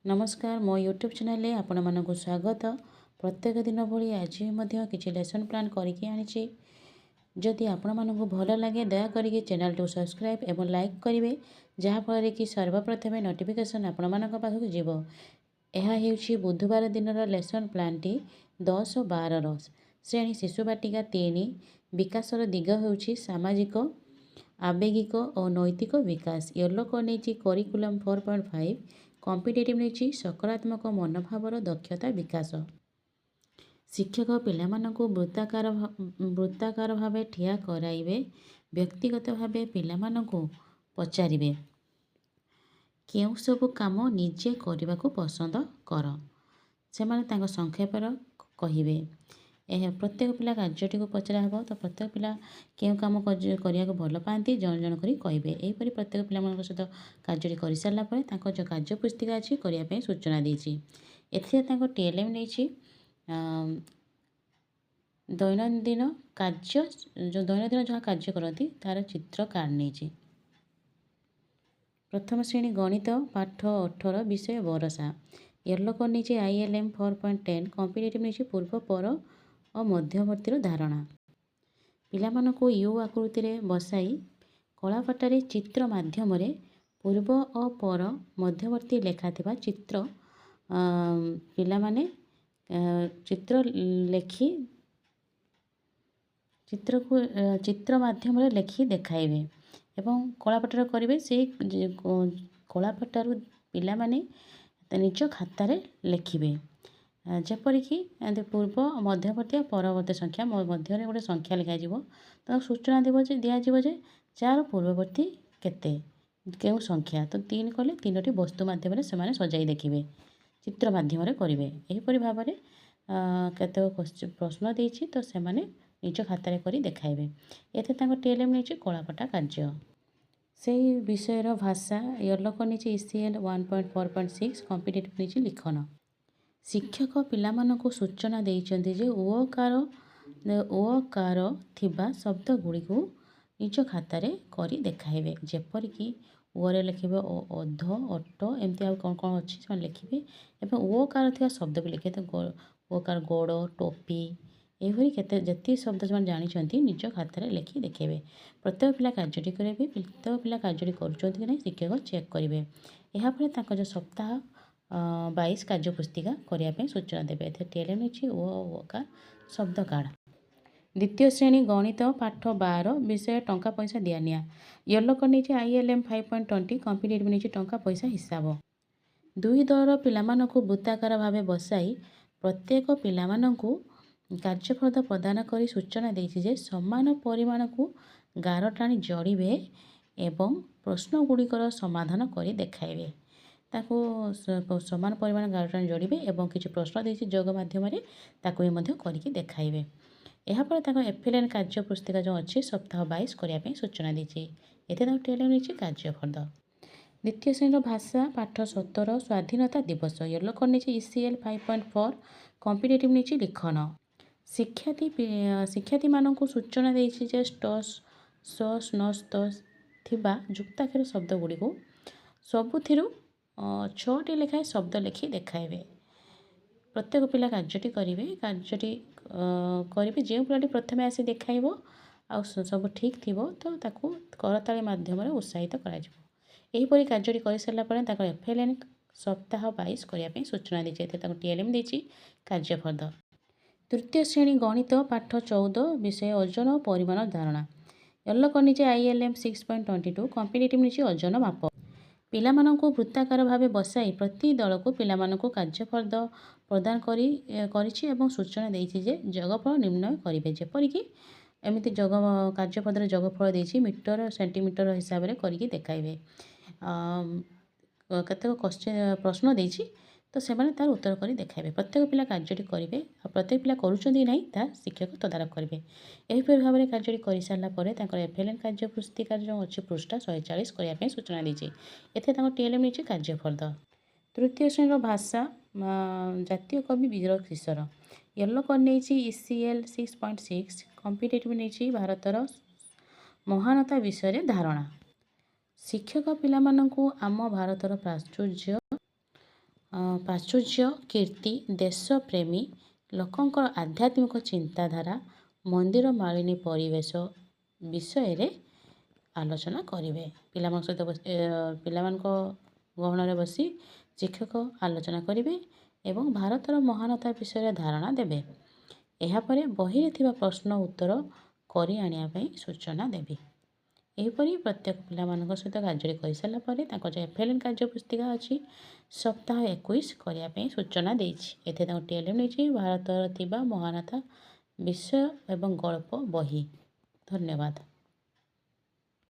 नमस्कार मो YouTube channel आपण मानक स्वागत। प्रत्येक दिन भली आज किसी लेसन प्लान करके आनी। जदि आपण मानक भल लगे दयाकोरी चैनल टू सब्सक्राइब एवं लाइक करेंगे जहाँफल कि सर्वप्रथम नोटिफिकेशन आपण मानक पाखक जीव। यह बुधवार दिन लेसन प्लान टी 10-12 श्रेणी शिशु बाटिका 3 विकासर दिग होउछि सामाजिक आवेगिक और नैतिक विकास। येलो को नहीं करिकुलम 4.5 कॉम्पिटेटिव नहीं सकारात्मक मनोभावर दक्षता विकास। शिक्षक पिलामानंकु वृत्ताकार भावे ठिया कराइबे। व्यक्तिगत भावे पिलामानंकु पचारिबे केउ सब काम निजे करने को पसंद कर से माने संक्षेपर कहिबे। प्रत्येक पिला कार्यटी को पचरा हे तो प्रत्येक पिला केउ काम करने को भल पाती जन जन करी कहिबे। एहीपरि प्रत्येक पिला सहित कार्यटी कर सारा पर जो कार्य पुस्तिका अच्छी करने सूचना देछि। एथिरे टीएलएम नहीं दैनंदिन कार्य जो दैनंदिन जहाँ कार्य करती तार चित्र कार्ड नहीं। प्रथम श्रेणी गणित पाठ 18 विषय बरसा। येलो को नहीं ILM 4.10 कॉम्पिटेटिव नहीं पूर्व पर और मध्यवर्ती धारणा। पिलामानंकु यू आकृति रे बसाई कलापटारे चित्र माध्यम पूर्व और पर मध्यवर्ती लेखा थिबा चित्र पिलामाने चित्र लेखि चित्र को चित्र माध्यम लेखि देखाइबे एवं कलापटार करेंगे। से कलापटारू पिलामाने निज खातार लेखिबे जेपरिक पूर्व मध्यवर्ती और परवर्ती संख्या मध्य गोटे संख्या लिखा तो सूचना दिज्व जार पूर्ववर्ती केते केउ संख्या तो 3 कले 3टी वस्तु माध्यम से सजाई देखिए चित्र माध्यम करेंगे। यहीपरि भाव में केते प्रश्न देछि तो से निज खातार करी देखाइबे। एते टीएलएम नहीं कलापटा कार्य से विषयर भाषा। येलो को नहीं ECL 1.4.6 कॉम्पिटेटिव नहीं लिखन। शिक्षक पिलामानंकु सूचना देइचंती जे ओकार थिबा शब्द गुड़ी को निज खातार करी देखाइबे जेपरिक ओरे लिखे अध अट एमती आ कौन कौन अच्छी से लिखे और ओकार थिबा शब्द भी लिखे ओकार गोड़ टोपी यही केते शब्द से जानी निज खातार लिखि देखेबे। प्रत्येक पिला कार्यटी करेंगे। प्रत्येक पिला कार्यटी करुँच कि नहीं शिक्षक चेक करेंगे। यापर जो सप्ताह 22 कार्य पुस्तिका करने सूचना देवे। टीएलएम नहीं ओकार शब्द कार्ड। द्वितीय श्रेणी गणित पाठ 12 विषय टंका पैसा दिया। येलो को नहीं ILM 5.20 कॉम्पिटेटिव नहीं टंका पैसा हिसाब। दुई दलर पिलामानंकु वृत्ताकार भावे बसाई प्रत्येक पिलामानंकु कार्यफल प्रदान करी सूचना देछि जे समान परिमाण को गार टाणी जोड़े एवं प्रश्न गुड़िकर समाधान करी देखाइबे। ताको समान परिमाण गार टाणी जोड़े एवं किसी प्रश्न देछि जोग माध्यम करके देखाइबे। यापर एफएलएन कार्य पुस्तिका जो अच्छी सप्ताह 22 करने सूचना देछि। एते टीएलएम नहीं कार्यफल। द्वितीय श्रेणी भाषा पाठ 17 स्वाधीनता दिवस। येलो को नहीं ECL 5.4 कॉम्पिटेटिव नहीं लिखन। शिक्षार्थी मानक सूचना देछि जे स्टस सस नस्त थिबा जुक्ताक्षर शब्द गुड़ी को सबुथिरु 6टी लेखाएं शब्द लिखि देखाइबे। प्रत्येक पिला कार्यटी करेंगे। कार्यटी करेंगे जो पिलाटी प्रथम आसी देखाइब आ सब ठीक थी तो ताकू करताली माध्यम उत्साहित करी कार्यटी कर सारापर एफएलएन सप्ताह 22 करने सूचना दी। टीएलएम देछि कार्यफल। तृतीय श्रेणी गणित पाठ 14 विषय ओजन और परिमाण धारणा। येलो को नहीं ILM 6.22 कॉम्पिटेटिव नहीं ओजन माप। पिलामानंकु वृत्ताकार भावे बसाई प्रति दल को पिलामानंकु कार्यफल प्रदान करिछि एवं सूचना देछि जे जगफल निर्णय करेंगे। जेपरिक एमती जग कार्यपद जगफल देछि मीटर सेंटीमीटर हिसाब से करके देखाइबे। केतेक क्वेश्चन प्रश्न देछि तो से तार उत्तर करी देखाइबे। प्रत्येक पिला कार्यटी करेंगे। प्रत्येक पिला करुँच ना ता शिक्षक तदारख करेंगे। यहीपरि भाव में कार्यटी कर सारापर एफएलएन कार्य पुस्तिका जो अच्छी पृष्ठा 140 करने सूचना देछि। एते टीएलएम नहीं कार्यफल। तृतीय श्रेणी भाषा जातीय कवि वीर किशोर। येलो को नहीं ECL 6.6 कॉम्पिटेटिव नहीं भारतर महानता विषय धारणा। शिक्षक पिलामानंकु आम भारतर प्राचुर्य ପ୍ରାଚୁର୍ଯ୍ୟ କୀର୍ତ୍ତି ଦେଶପ୍ରେମୀ ଲୋକଙ୍କର ଆଧ୍ୟାତ୍ମିକ ଚିନ୍ତାଧାରା ମନ୍ଦିର ମାଳିନୀ ପରିବେଶ ବିଷୟରେ ଆଲୋଚନା କରିବେ। ପିଲାମାନଙ୍କ ସହିତ ପିଲାମାନଙ୍କ ଗହଣରେ ବସି ଶିକ୍ଷକ ଆଲୋଚନା କରିବେ ଏବଂ ଭାରତର ମହାନତା ବିଷୟରେ ଧାରଣା ଦେବେ। ଏହାପରେ ବହିରେ ଥିବା ପ୍ରଶ୍ନ ଉତ୍ତର କରି ଆଣିବା ପାଇଁ ସୂଚନା ଦେବେ। ଏହିପରି ପ୍ରତ୍ୟେକ ପିଲାମାନଙ୍କ ସହିତ କାର୍ଯ୍ୟ କରିସାରିଲା ପରେ ତାଙ୍କର ଯେଉଁ FLN କାର୍ଯ୍ୟ ପୁସ୍ତିକା ଅଛି ସପ୍ତାହ 21 କରିବା ପାଇଁ ସୂଚନା ଦେଇଛି। ଏଥିରେ ତାଙ୍କ TLM ନେଇଛି ଭାରତର ଥିବା ମହାନତା ବିଷୟ ଏବଂ ଗଳ୍ପ ବହି। ଧନ୍ୟବାଦ।